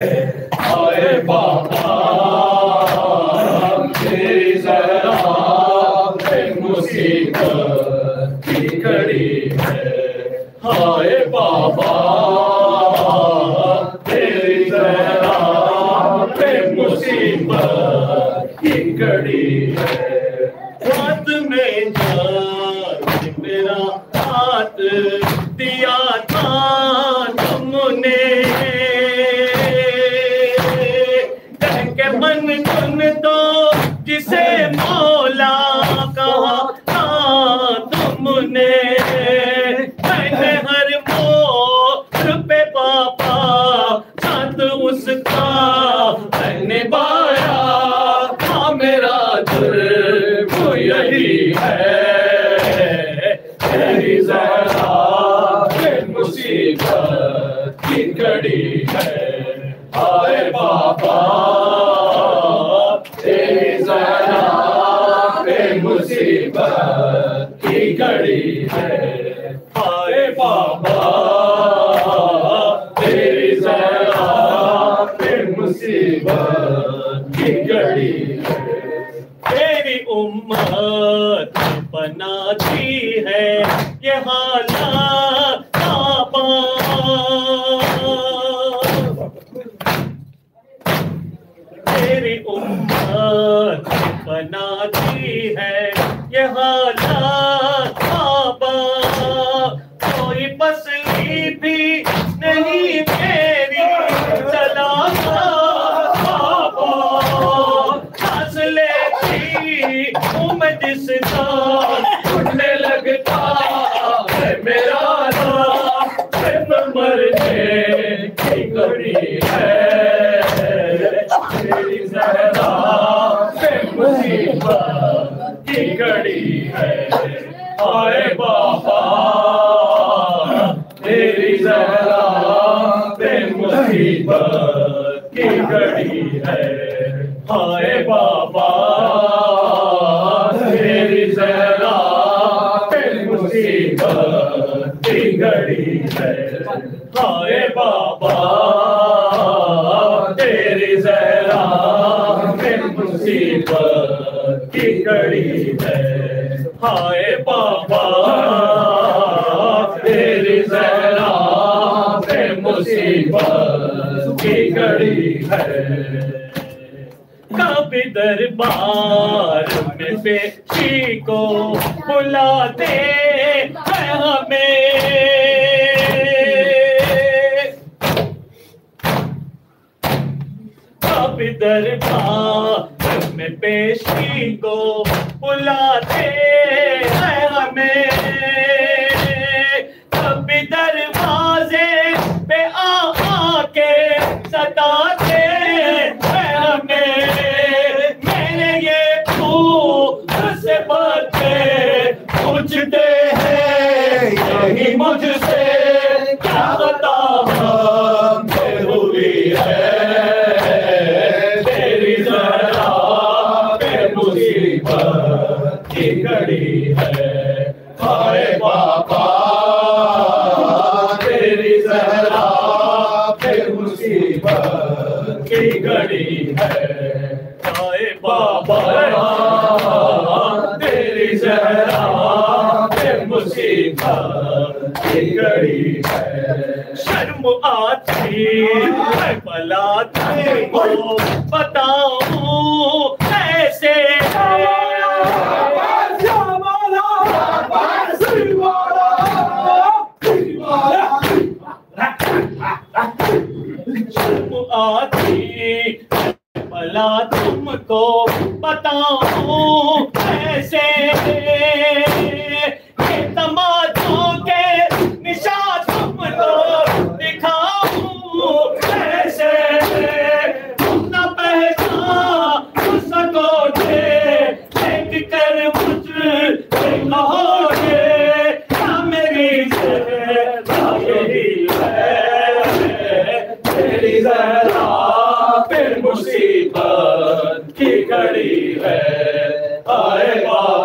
आए बाबा तेरी जरा मुसीबत की घड़ी है। हाय बाबा तेरी जरा मुसीबत की घड़ी है। हाथ में जान मेरा हाथ दिया था तुमने, मन सुन दो जिसे मौला कहा था तुमने। मैंने हर मोड़ पे बाबा साथ उसका मैंने बाया था। मेरा जुर्म यही है तेरी जरा मुसीबत की घड़ी है। हाय बाबा मुसीबत की घड़ी है। हाय बाबा तेरी जरा मुसीबत की घड़ी है। तेरी उम्मत बनाती है ये हालात बाबा। तेरी उम्मत बनाती है ये हालात बाबा। कोई पसली भी नहीं मेरी सलामत बाबा। सांस लेती हूँ मैं जिस नाम उठने लगता है मेरा नाम। सिर्फ मरने की घड़ी है तेरी जरा मुसीबत की घड़ी है। हाय बाबा तेरी जरा मुसीबत की घड़ी है। हाय बाबा तेरी जरा मुसीबत की घड़ी है। हाय बाबा तेरी जरा मुसीबत की घड़ी है। हाय बाबा तेरी जरा मुसीबत की घड़ी है। कभी दरबार में पेशी को बुलाते हैं हमें। कभी दरबार में पेशी को बुलाते हैं हमें। कभी दरवाजे पे आके सताते हैं हमें। मैंने ये से बच्चे पूछते हैं यही मुझसे क्या बता हुई है तेरी जरा मुसीबत की घड़ी है। हाय बाबा तेरी जरा मुसीबत की घड़ी है। हाय बाबा तेरी जरा मुसीबत की घड़ी है। शर्म आती है भला तुमको बताऊं कैसे। शर्म आती भला तुमको बताऊं कैसे। ये तमाचों के निशान तुमको दिखाऊं कैसे। तुम न पहचान सकोगे देख कर मुझे कहोगे क्या मेरी जरा यही है तेरी जरा मुसीबत की घड़ी है। हाय बाबा